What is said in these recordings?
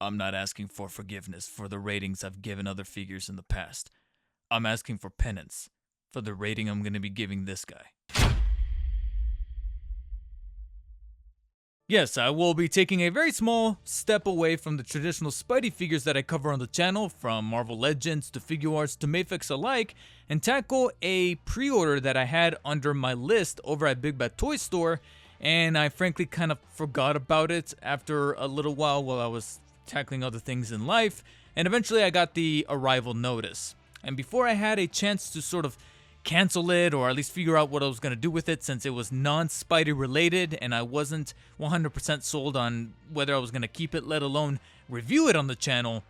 I'm not asking for forgiveness for the ratings I've given other figures in the past. I'm asking for penance for the rating I'm going to be giving this guy. Yes, I will be taking a very small step away from the traditional Spidey figures that I cover on the channel, from Marvel Legends to Figure Arts to Mafex alike, and tackle a pre-order that I had under my list over at Big Bad Toy Store, and I frankly kind of forgot about it after a little while I was tackling other things in life, and eventually I got the arrival notice. And before I had a chance to sort of cancel it, or at least figure out what I was going to do with it, since it was non-Spidey related and I wasn't 100% sold on whether I was going to keep it, let alone review it on the channel,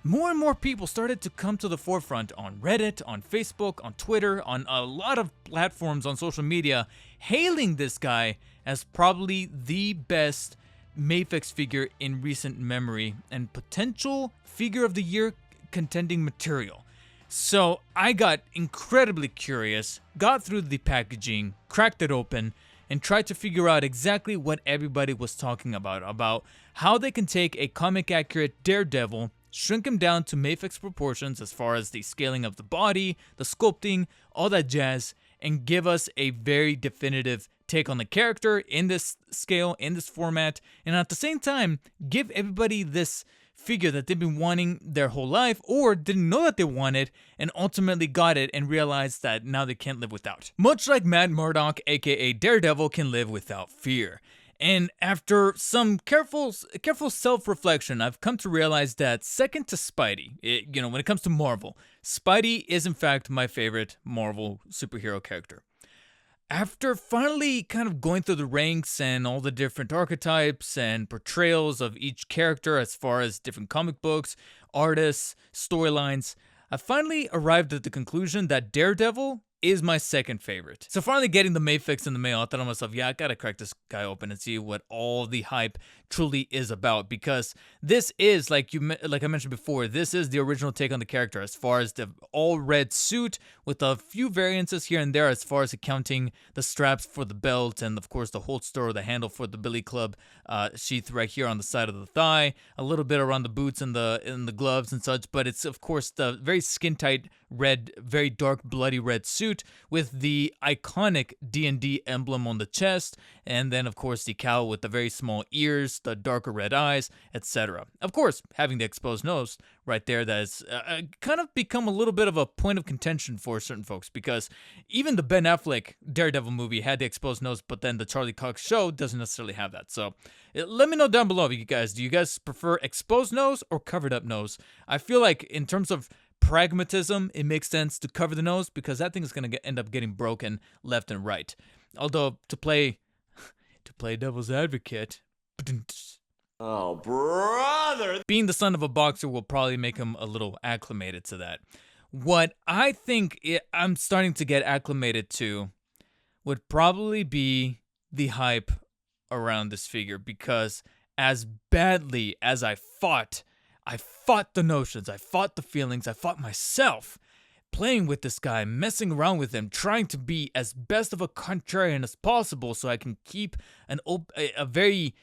more and more people started to come to the forefront on Reddit, on Facebook, on Twitter, on a lot of platforms on social media, hailing this guy as probably the best Mafex figure in recent memory and potential figure of the year contending material. So I got incredibly curious, got through the packaging, cracked it open, and tried to figure out exactly what everybody was talking about how they can take a comic-accurate Daredevil, shrink him down to Mafex proportions as far as the scaling of the body, the sculpting, all that jazz, and give us a very definitive take on the character in this scale, in this format, and at the same time, give everybody this figure that they've been wanting their whole life, or didn't know that they wanted and ultimately got it and realized that now they can't live without. Much like Matt Murdock, aka Daredevil, can live without fear. And after some careful self-reflection, I've come to realize that second to Spidey, when it comes to Marvel, Spidey is in fact my favorite Marvel superhero character. After finally kind of going through the ranks and all the different archetypes and portrayals of each character as far as different comic books, artists, storylines, I finally arrived at the conclusion that Daredevil is my second favorite. So finally getting the Mafex in the mail, I thought to myself, yeah, I gotta crack this guy open and see what all the hype truly is about, because this is, like I mentioned before, this is the original take on the character as far as the all-red suit with a few variances here and there as far as accounting the straps for the belt and of course the holster or the handle for the billy club sheath right here on the side of the thigh, a little bit around the boots and the gloves and such, but it's of course the very skin-tight red, very dark bloody red suit with the iconic D&D emblem on the chest, and then of course the cowl with the very small ears, the darker red eyes, etc. Of course, having the exposed nose right there, that has kind of become a little bit of a point of contention for certain folks, because even the Ben Affleck Daredevil movie had the exposed nose, but then the Charlie Cox show doesn't necessarily have that. So let me know down below, you guys, do you guys prefer exposed nose or covered up nose? I feel like in terms of pragmatism, it makes sense to cover the nose because that thing is going to end up getting broken left and right. Although to play devil's advocate, oh brother, being the son of a boxer will probably make him a little acclimated to that. What I think I'm starting to get acclimated to would probably be the hype around this figure, because as badly as I fought the notions, I fought the feelings, I fought myself playing with this guy, messing around with him, trying to be as best of a contrarian as possible so I can keep a very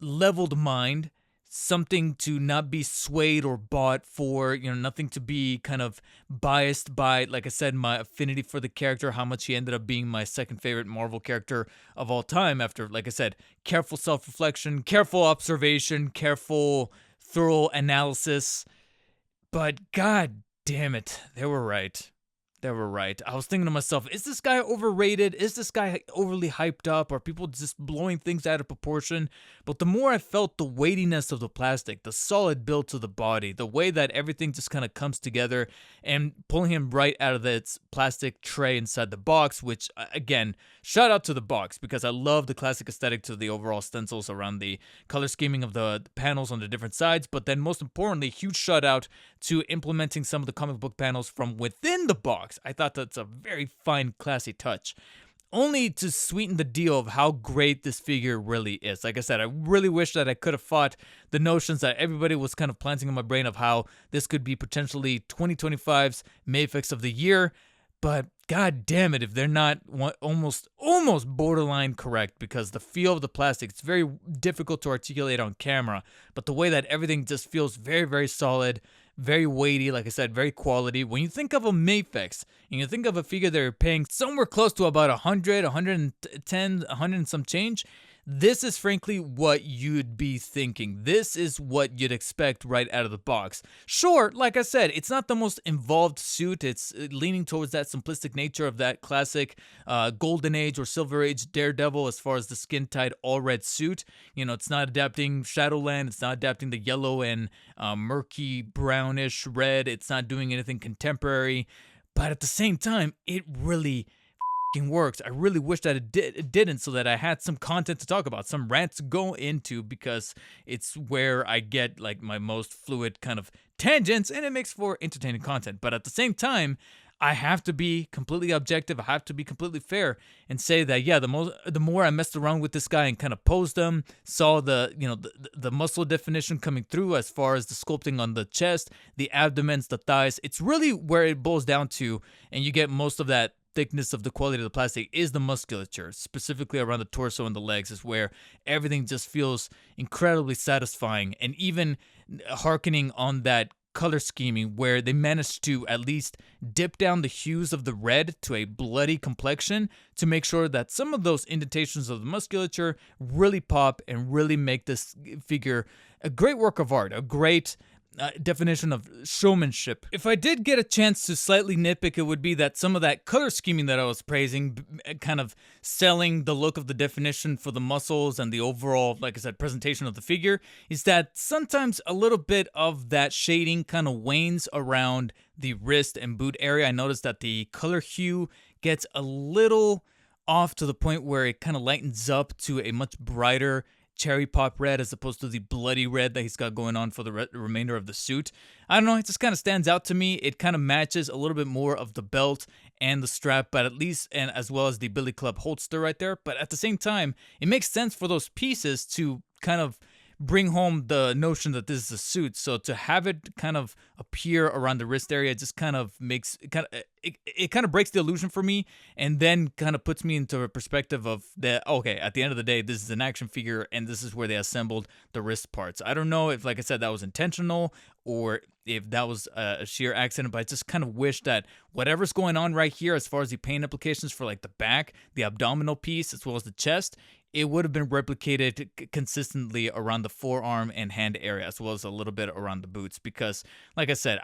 leveled mind, something to not be swayed or bought for, nothing to be kind of biased by, like I said, my affinity for the character, how much he ended up being my second favorite Marvel character of all time after, like I said, careful self-reflection, careful observation, careful thorough analysis. But god damn it, they were right. They were right. I was thinking to myself, is this guy overrated? Is this guy overly hyped up? Are people just blowing things out of proportion? But the more I felt the weightiness of the plastic, the solid build to the body, the way that everything just kind of comes together, and pulling him right out of its plastic tray inside the box, which, again, shout out to the box, because I love the classic aesthetic to the overall stencils around the color scheming of the panels on the different sides. But then most importantly, huge shout out to implementing some of the comic book panels from within the box. I thought that's a very fine, classy touch, only to sweeten the deal of how great this figure really is. Like I said, I really wish that I could have fought the notions that everybody was kind of planting in my brain of how this could be potentially 2025's Mafex of the year, but God damn it if they're not almost borderline correct, because the feel of the plastic, it's very difficult to articulate on camera, but the way that everything just feels very, very solid, very weighty, like I said, very quality. When you think of a Mafex and you think of a figure that you're paying somewhere close to about 100, 110, 100 and some change, this is frankly what you'd be thinking. This is what you'd expect right out of the box. Sure, like I said, it's not the most involved suit. It's leaning towards that simplistic nature of that classic Golden Age or Silver Age Daredevil as far as the skin-tight all-red suit. You know, it's not adapting Shadowland. It's not adapting the yellow and murky brownish red. It's not doing anything contemporary. But at the same time, it really works. I really wish that it didn't, so that I had some content to talk about, some rants to go into, because it's where I get like my most fluid kind of tangents, and it makes for entertaining content. But at the same time, I have to be completely objective. I have to be completely fair and say that, yeah, the more I messed around with this guy and kind of posed him, saw the muscle definition coming through as far as the sculpting on the chest, the abdomens, the thighs. It's really where it boils down to, and you get most of that thickness of the quality of the plastic is the musculature, specifically around the torso and the legs, is where everything just feels incredibly satisfying. And even harkening on that color scheming, where they managed to at least dip down the hues of the red to a bloody complexion to make sure that some of those indentations of the musculature really pop and really make this figure a great work of art, a great definition of showmanship. If I did get a chance to slightly nitpick, it would be that some of that color scheming that I was praising, kind of selling the look of the definition for the muscles and the overall, like I said, presentation of the figure, is that sometimes a little bit of that shading kind of wanes around the wrist and boot area. I noticed that the color hue gets a little off to the point where it kind of lightens up to a much brighter cherry pop red as opposed to the bloody red that he's got going on for the remainder of the suit. I don't know, it just kind of stands out to me. It kind of matches a little bit more of the belt and the strap, but at least, and as well as the Billy Club holster right there. But at the same time, it makes sense for those pieces to kind of bring home the notion that this is a suit. So to have it kind of appear around the wrist area just kind of makes it kind of breaks the illusion for me, and then kind of puts me into a perspective of that, okay, at the end of the day, this is an action figure and this is where they assembled the wrist parts. I don't know if, like I said, that was intentional or if that was a sheer accident, but I just kind of wish that whatever's going on right here as far as the paint applications for like the back, the abdominal piece, as well as the chest, it would have been replicated consistently around the forearm and hand area, as well as a little bit around the boots. Because, like I said,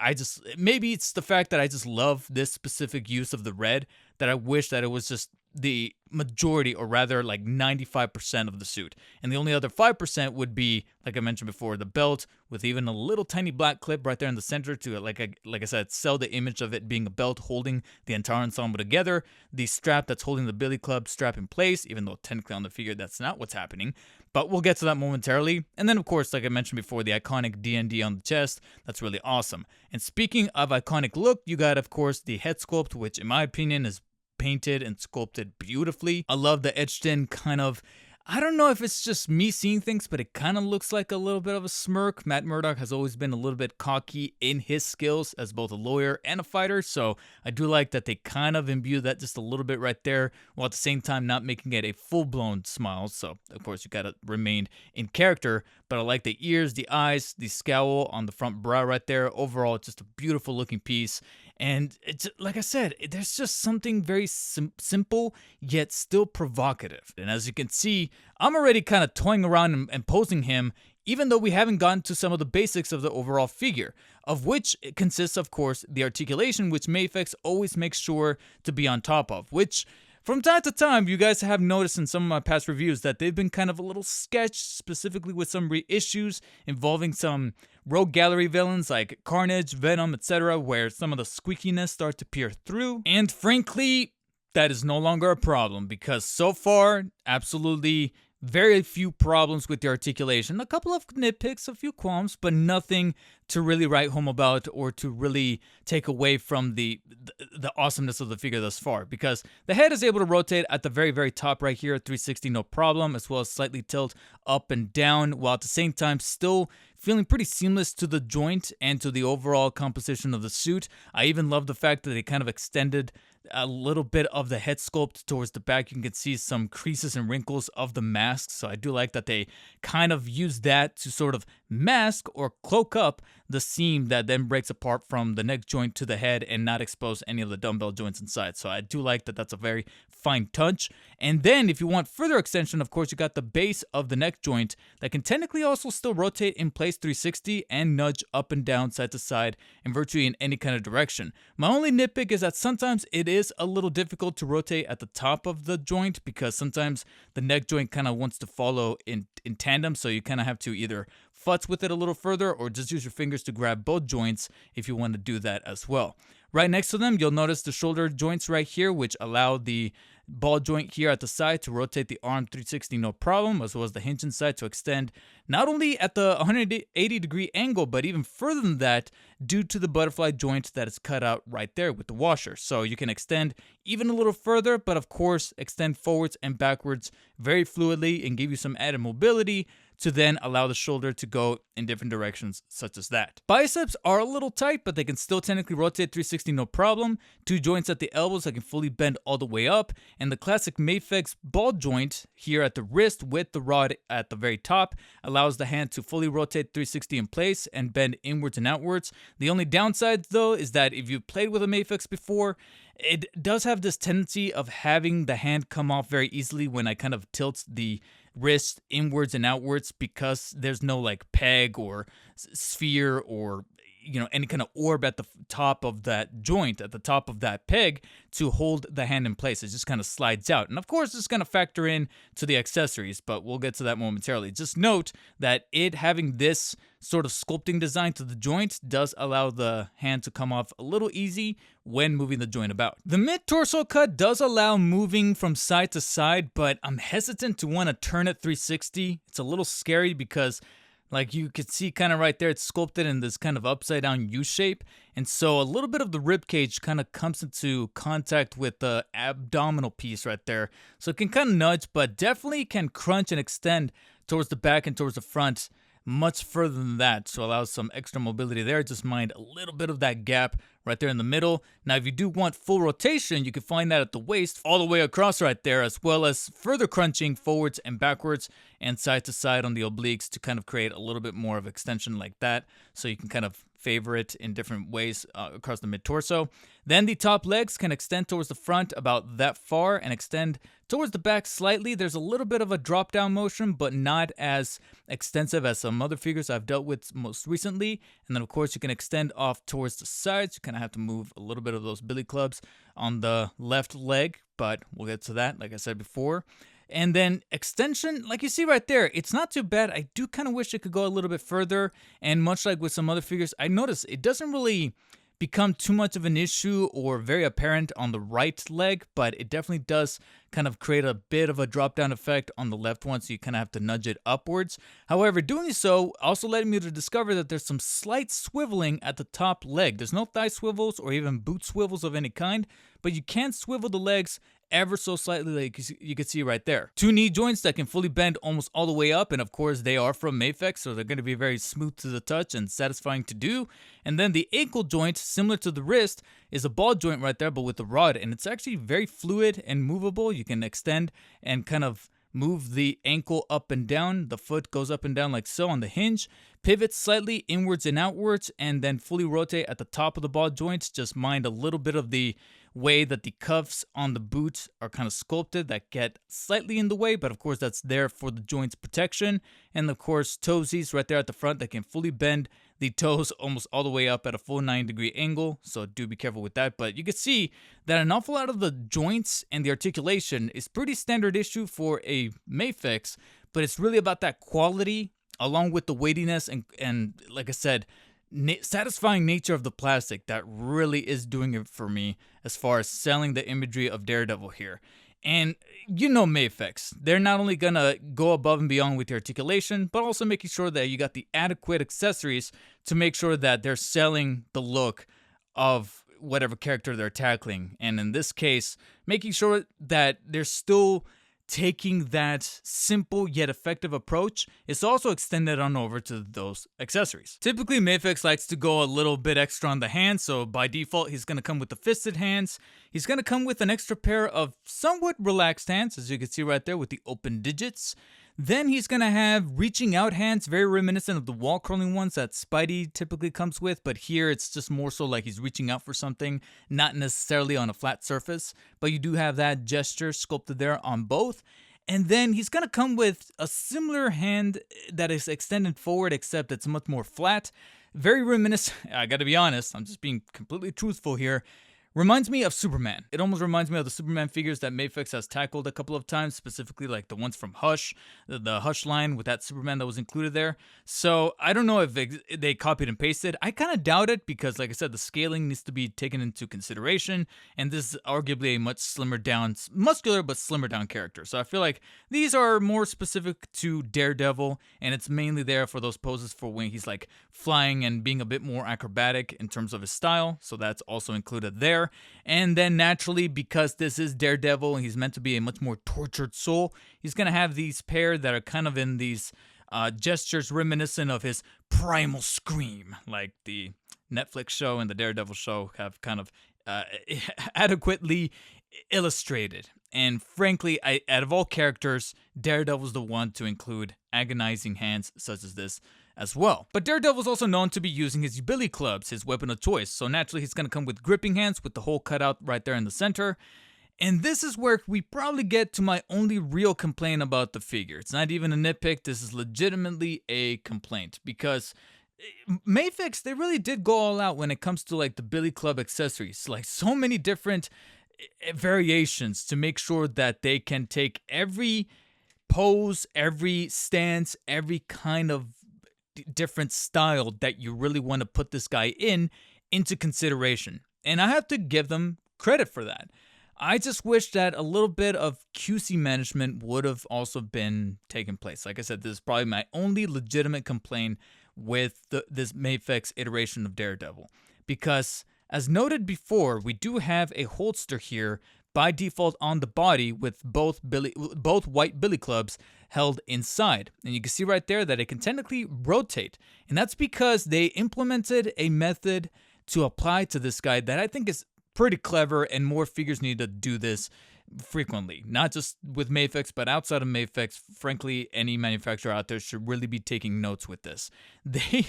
maybe it's the fact that I just love this specific use of the red, that I wish that it was just the majority, or rather like 95% of the suit. And the only other 5% would be, like I mentioned before, the belt with even a little tiny black clip right there in the center to, like I said, sell the image of it being a belt holding the entire ensemble together. The strap that's holding the Billy Club strap in place, even though technically on the figure that's not what's happening. But we'll get to that momentarily. And then, of course, like I mentioned before, the iconic D&D on the chest. That's really awesome. And speaking of iconic look, you got, of course, the head sculpt, which in my opinion is painted and sculpted beautifully. I love the etched in kind of, I don't know if it's just me seeing things, but it kind of looks like a little bit of a smirk. Matt Murdock has always been a little bit cocky in his skills as both a lawyer and a fighter, so I do like that they kind of imbue that just a little bit right there, while at the same time not making it a full-blown smile. So, of course, you gotta remain in character, but I like the ears, the eyes, the scowl on the front brow right there. Overall, it's just a beautiful looking piece. And it's, like I said, there's just something very simple yet still provocative. And as you can see, I'm already kind of toying around and posing him, even though we haven't gotten to some of the basics of the overall figure, of which it consists, of course, the articulation, which Mafex always makes sure to be on top of, which from time to time, you guys have noticed in some of my past reviews that they've been kind of a little sketched, specifically with some reissues involving some rogue gallery villains like Carnage, Venom, etc., where some of the squeakiness starts to peer through. And frankly, that is no longer a problem, because so far, absolutely very few problems with the articulation. A couple of nitpicks, a few qualms, but nothing to really write home about or to really take away from the awesomeness of the figure thus far. Because the head is able to rotate at the very, very top right here at 360, no problem, as well as slightly tilt up and down, while at the same time still feeling pretty seamless to the joint and to the overall composition of the suit. I even love the fact that they kind of extended a little bit of the head sculpt towards the back. You can see some creases and wrinkles of the mask, so I do like that they kind of use that to sort of mask or cloak up the seam that then breaks apart from the neck joint to the head and not expose any of the dumbbell joints inside. So I do like that. That's a very fine touch. And then if you want further extension, of course, you got the base of the neck joint that can technically also still rotate in place 360 and nudge up and down, side to side, in virtually in any kind of direction. My only nitpick is that sometimes it is a little difficult to rotate at the top of the joint because sometimes the neck joint kind of wants to follow in tandem, so you kind of have to either futz with it a little further or just use your fingers to grab both joints if you want to do that as well. Right next to them, you'll notice the shoulder joints right here, which allow the ball joint here at the side to rotate the arm 360 no problem, as well as the hinge inside to extend not only at the 180 degree angle, but even further than that due to the butterfly joint that is cut out right there with the washer. So you can extend even a little further, but of course extend forwards and backwards very fluidly and give you some added mobility to then allow the shoulder to go in different directions such as that. Biceps are a little tight, but they can still technically rotate 360 no problem. Two joints at the elbows that can fully bend all the way up, and the classic Mafex ball joint here at the wrist with the rod at the very top allows the hand to fully rotate 360 in place and bend inwards and outwards. The only downside though is that if you've played with a Mafex before, it does have this tendency of having the hand come off very easily when I kind of tilt the wrist inwards and outwards because there's no like peg or sphere or any kind of orb at the top of that joint, at the top of that peg to hold the hand in place. It just kind of slides out. And of course, it's going to factor in to the accessories, but we'll get to that momentarily. Just note that it having this sort of sculpting design to the joint does allow the hand to come off a little easy when moving the joint about. The mid-torso cut does allow moving from side to side, but I'm hesitant to want to turn it 360. It's a little scary because like you could see kind of right there, it's sculpted in this kind of upside down U shape. And so a little bit of the rib cage kind of comes into contact with the abdominal piece right there. So it can kind of nudge, but definitely can crunch and extend towards the back and towards the front much further than that. So allows some extra mobility there. Just mind a little bit of that gap right there in the middle. Now, if you do want full rotation, you can find that at the waist all the way across right there, as well as further crunching forwards and backwards and side to side on the obliques to kind of create a little bit more of extension like that. So you can kind of favor it in different ways across the mid-torso. Then the top legs can extend towards the front about that far and extend towards the back slightly. There's a little bit of a drop-down motion, but not as extensive as some other figures I've dealt with most recently. And then, of course, you can extend off towards the sides. You kind of have to move a little bit of those billy clubs on the left leg, but we'll get to that, like I said before. And then extension, like you see right there, it's not too bad. I do kind of wish it could go a little bit further. And much like with some other figures, I noticed it doesn't really become too much of an issue or very apparent on the right leg, but it definitely does kind of create a bit of a drop down effect on the left one, so you kind of have to nudge it upwards. However, doing so also led me to discover that there's some slight swiveling at the top leg. There's no thigh swivels or even boot swivels of any kind, but you can swivel the legs ever so slightly, like you can see right there. Two knee joints that can fully bend almost all the way up, and of course they are from Mafex, so they're going to be very smooth to the touch and satisfying to do. And then the ankle joint, similar to the wrist, is a ball joint right there, but with a rod, and it's actually very fluid and movable. You can extend and kind of move the ankle up and down. The foot goes up and down like so on the hinge, pivots slightly inwards and outwards, and then fully rotate at the top of the ball joint. Just mind a little bit of the way that the cuffs on the boot are kind of sculpted that get slightly in the way, but of course that's there for the joint's protection. And of course toesies right there at the front that can fully bend the toes almost all the way up at a full 90-degree angle, so do be careful with that. But you can see that an awful lot of the joints and the articulation is pretty standard issue for a Mafex, but it's really about that quality along with the weightiness and like I said, satisfying nature of the plastic that really is doing it for me as far as selling the imagery of Daredevil here. And you know Mafex, they're not only gonna go above and beyond with the articulation, but also making sure that you got the adequate accessories to make sure that they're selling the look of whatever character they're tackling. And in this case, making sure that they're still taking that simple yet effective approach is also extended on over to those accessories. Typically, Mafex likes to go a little bit extra on the hands, so by default, he's going to come with the fisted hands. He's going to come with an extra pair of somewhat relaxed hands, as you can see right there with the open digits. Then he's going to have reaching out hands, very reminiscent of the wall curling ones that Spidey typically comes with, but here it's just more so like he's reaching out for something, not necessarily on a flat surface, but you do have that gesture sculpted there on both. And then he's going to come with a similar hand that is extended forward, except it's much more flat. Very reminiscent, I gotta be honest, I'm just being completely truthful here. Reminds me of Superman. It almost reminds me of the Superman figures that Mafex has tackled a couple of times, specifically like the ones from Hush, the Hush line with that Superman that was included there. So I don't know if they copied and pasted. I kind of doubt it because, like I said, the scaling needs to be taken into consideration, and this is arguably a much slimmer down, muscular but slimmer down character. So I feel like these are more specific to Daredevil, and it's mainly there for those poses for when he's like flying and being a bit more acrobatic in terms of his style. So that's also included there. And then naturally, because this is Daredevil and he's meant to be a much more tortured soul, he's going to have these pair that are kind of in these gestures reminiscent of his primal scream, like the Netflix show and the Daredevil show have kind of adequately illustrated. And frankly, out of all characters, Daredevil's the one to include agonizing hands such as this as well. But Daredevil's also known to be using his billy clubs, his weapon of choice, so naturally he's going to come with gripping hands with the hole cut out right there in the center. And this is where we probably get to my only real complaint about the figure. It's not even a nitpick, this is legitimately a complaint, because Mafex, they really did go all out when it comes to like the billy club accessories, like so many different variations to make sure that they can take every pose, every stance, every kind of different style that you really want to put this guy into consideration. And I have to give them credit for that. I just wish that a little bit of QC management would have also been taken place. Like I said, this is probably my only legitimate complaint with this Mafex iteration of Daredevil. Because as noted before, we do have a holster here by default on the body with both white billy clubs held inside. And you can see right there that it can technically rotate. And that's because they implemented a method to apply to this guy that I think is pretty clever, and more figures need to do this frequently. Not just with Mafex, but outside of Mafex. Frankly, any manufacturer out there should really be taking notes with this. They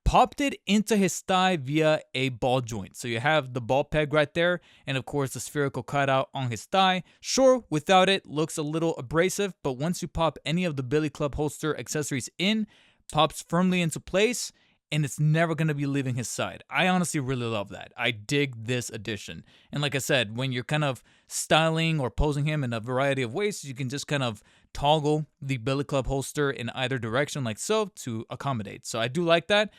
popped it into his thigh via a ball joint. So you have the ball peg right there, and of course the spherical cutout on his thigh. Sure, without it, looks a little abrasive, but once you pop any of the billy club holster accessories in, pops firmly into place, and it's never going to be leaving his side. I honestly really love that. I dig this addition. And like I said, when you're kind of styling or posing him in a variety of ways, you can just kind of toggle the billy club holster in either direction like so to accommodate. So I do like that.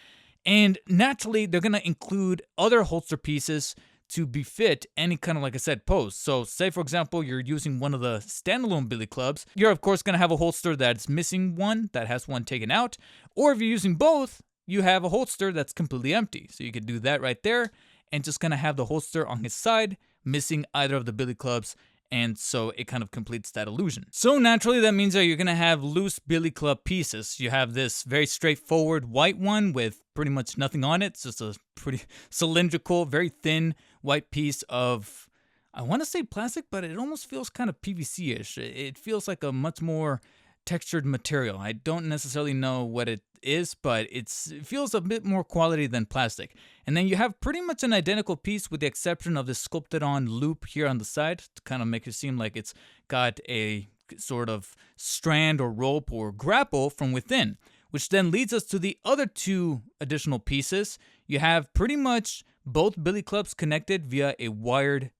And naturally, they're going to include other holster pieces to befit any kind of, like I said, pose. So say, for example, you're using one of the standalone billy clubs. You're, of course, going to have a holster that's missing one, that has one taken out. Or if you're using both, you have a holster that's completely empty. So you could do that right there and just kind of have the holster on his side, missing either of the billy clubs. And so it kind of completes that illusion. So naturally, that means that you're going to have loose billy club pieces. You have this very straightforward white one with pretty much nothing on it. It's just a pretty cylindrical, very thin white piece of, I want to say plastic, but it almost feels kind of PVC-ish. It feels like a much more textured material. I don't necessarily know what it is, but it feels a bit more quality than plastic. And then you have pretty much an identical piece with the exception of this sculpted on loop here on the side to kind of make it seem like it's got a sort of strand or rope or grapple from within, which then leads us to the other two additional pieces. You have pretty much both billy clubs connected via a wired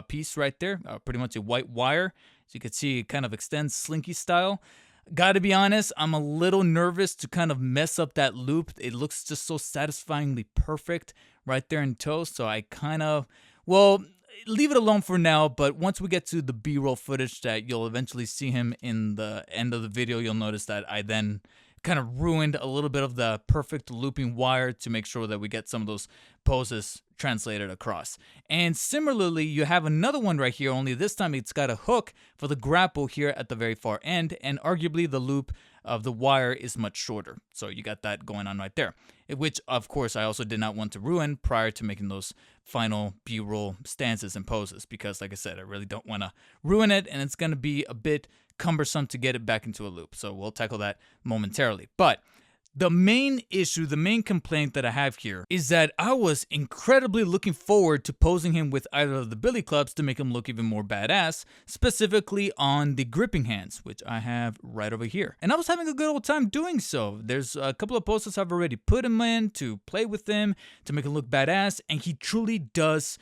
piece right there, pretty much a white wire. So you can see it kind of extends slinky style. Gotta be honest, I'm a little nervous to kind of mess up that loop. It looks just so satisfyingly perfect right there in tow. So I kind of, well, leave it alone for now. But once we get to the B-roll footage that you'll eventually see him in the end of the video, you'll notice that I then kind of ruined a little bit of the perfect looping wire to make sure that we get some of those poses translated across. And similarly, you have another one right here, only this time it's got a hook for the grapple here at the very far end, and arguably the loop of the wire is much shorter. So you got that going on right there, which of course I also did not want to ruin prior to making those final B-roll stances and poses, because like I said, I really don't want to ruin it, and it's going to be a bit cumbersome to get it back into a loop. So we'll tackle that momentarily. But the main issue, the main complaint that I have here is that I was incredibly looking forward to posing him with either of the billy clubs to make him look even more badass, specifically on the gripping hands, which I have right over here. And I was having a good old time doing so. There's a couple of poses I've already put him in to play with him, to make him look badass, and he truly does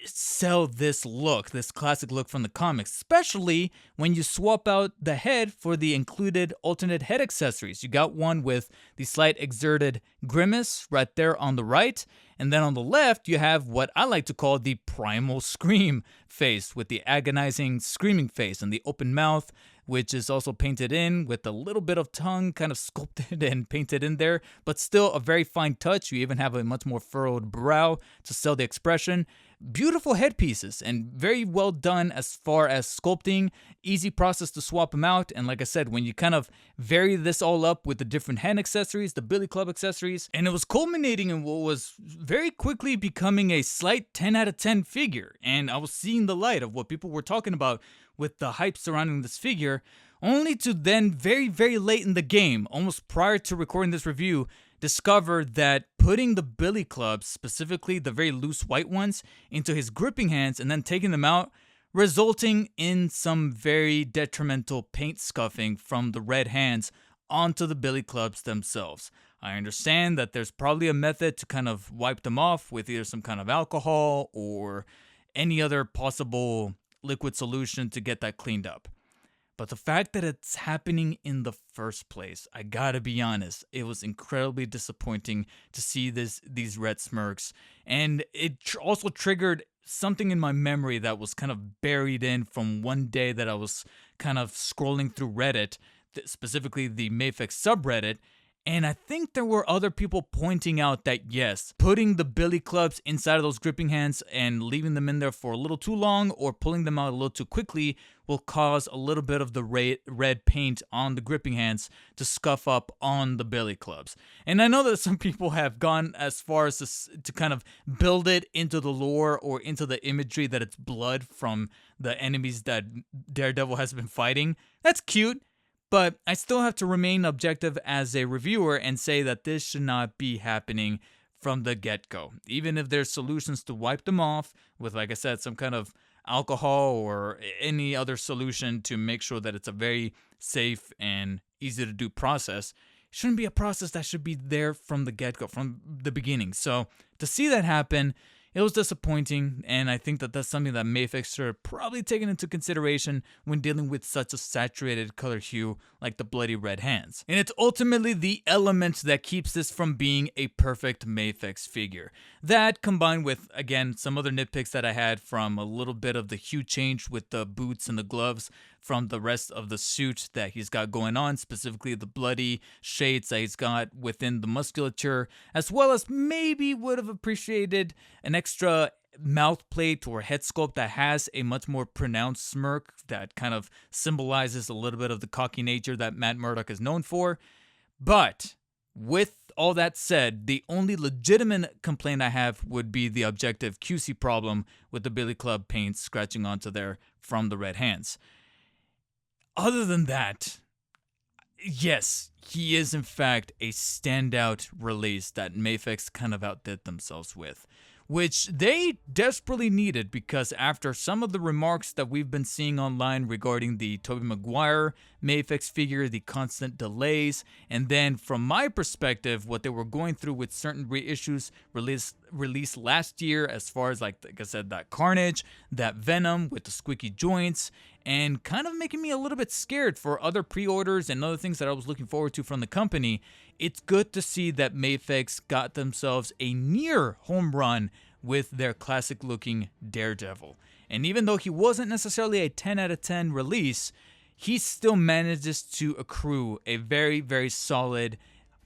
sell this look, this classic look from the comics, especially when you swap out the head for the included alternate head accessories. You got one with the slight exerted grimace right there on the right, and then on the left you have what I like to call the primal scream face, with the agonizing screaming face and the open mouth, which is also painted in with a little bit of tongue kind of sculpted and painted in there, but still a very fine touch. You even have a much more furrowed brow to sell the expression. Beautiful headpieces and very well done as far as sculpting. Easy process to swap them out. And like I said, when you kind of vary this all up with the different hand accessories, the billy club accessories, and it was culminating in what was very quickly becoming a slight 10 out of 10 figure. And I was seeing the light of what people were talking about with the hype surrounding this figure, only to then very, very late in the game, almost prior to recording this review, discover that putting the billy clubs, specifically the very loose white ones, into his gripping hands and then taking them out, resulting in some very detrimental paint scuffing from the red hands onto the billy clubs themselves. I understand that there's probably a method to kind of wipe them off with either some kind of alcohol or any other possible liquid solution to get that cleaned up. But the fact that it's happening in the first place, I gotta be honest, it was incredibly disappointing to see these red smirks. And it also triggered something in my memory that was kind of buried in from one day that I was kind of scrolling through Reddit, specifically the Mafex subreddit. And I think there were other people pointing out that yes, putting the billy clubs inside of those gripping hands and leaving them in there for a little too long or pulling them out a little too quickly will cause a little bit of the red paint on the gripping hands to scuff up on the billy clubs. And I know that some people have gone as far as to kind of build it into the lore or into the imagery that it's blood from the enemies that Daredevil has been fighting. That's cute. But I still have to remain objective as a reviewer and say that this should not be happening from the get-go. Even if there's solutions to wipe them off with, like I said, some kind of alcohol or any other solution to make sure that it's a very safe and easy to do process, it shouldn't be a process that should be there from the get-go, from the beginning. So to see that happen, it was disappointing, and I think that that's something that Mafex should have probably taken into consideration when dealing with such a saturated color hue like the bloody red hands. And it's ultimately the element that keeps this from being a perfect Mafex figure. That, combined with, again, some other nitpicks that I had from a little bit of the hue change with the boots and the gloves from the rest of the suit that he's got going on, specifically the bloody shades that he's got within the musculature, as well as maybe would have appreciated an extra mouth plate or head sculpt that has a much more pronounced smirk that kind of symbolizes a little bit of the cocky nature that Matt Murdock is known for. But with all that said, the only legitimate complaint I have would be the objective QC problem with the billy club paint scratching onto there from the red hands. Other than that, yes, he is in fact a standout release that Mafex kind of outdid themselves with, which they desperately needed, because after some of the remarks that we've been seeing online regarding the Tobey Maguire Mafex figure, the constant delays, and then from my perspective, what they were going through with certain reissues released last year, as far as like I said, that Carnage, that Venom with the squeaky joints, and kind of making me a little bit scared for other pre-orders and other things that I was looking forward to from the company. It's good to see that Mafex got themselves a near home run with their classic looking Daredevil. And even though he wasn't necessarily a 10 out of 10 release, he still manages to accrue a very, very solid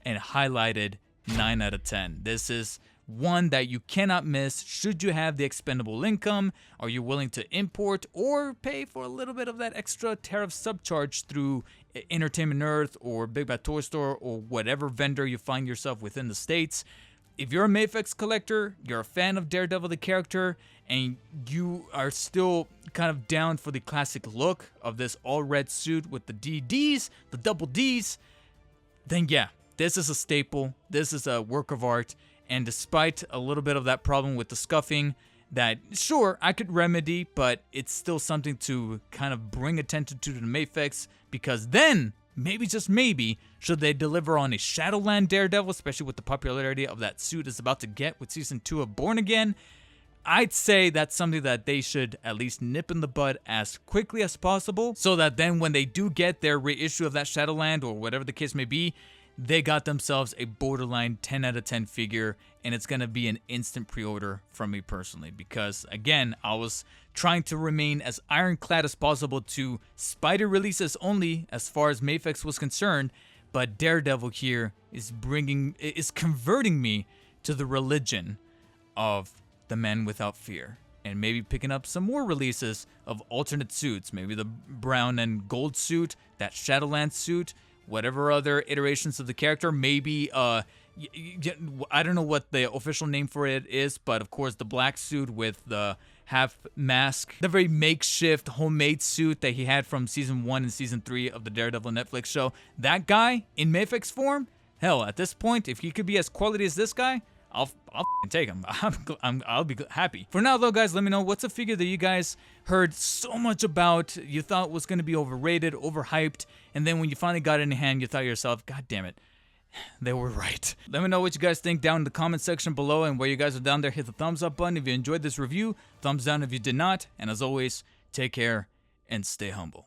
and highlighted 9 out of 10. This is one that you cannot miss should you have the expendable income. Are you willing to import or pay for a little bit of that extra tariff subcharge through Entertainment Earth or Big Bad Toy Store or whatever vendor you find yourself within the States? If you're a Mafex collector, you're a fan of Daredevil the character, and you are still kind of down for the classic look of this all-red suit with the DDs, the double Ds, then yeah, this is a staple. This is a work of art, and despite a little bit of that problem with the scuffing that, sure, I could remedy, but it's still something to kind of bring attention to the Mafex, because then, maybe, just maybe, should they deliver on a Shadowland Daredevil, especially with the popularity of that suit is about to get with Season 2 of Born Again, I'd say that's something that they should at least nip in the bud as quickly as possible, so that then when they do get their reissue of that Shadowland, or whatever the case may be, they got themselves a borderline 10 out of 10 figure, and it's going to be an instant pre-order from me personally, because again, I was trying to remain as ironclad as possible to Spider releases only as far as Mafex was concerned, but Daredevil here is converting me to the religion of the Man Without Fear, and maybe picking up some more releases of alternate suits, maybe the brown and gold suit, that Shadowland suit, whatever other iterations of the character, maybe I don't know what the official name for it is, but of course the black suit with the half mask, the very makeshift homemade suit that he had from Season 1 and Season 3 of the Daredevil Netflix show. That guy in Mafex form, hell, at this point, if he could be as quality as this guy, I'll take him. I'll be happy. For now, though, guys, let me know what's a figure that you guys heard so much about, you thought was going to be overrated, overhyped, and then when you finally got it in hand, you thought to yourself, God damn it, they were right. Let me know what you guys think down in the comment section below, and where you guys are down there, hit the thumbs up button if you enjoyed this review, thumbs down if you did not, and as always, take care and stay humble.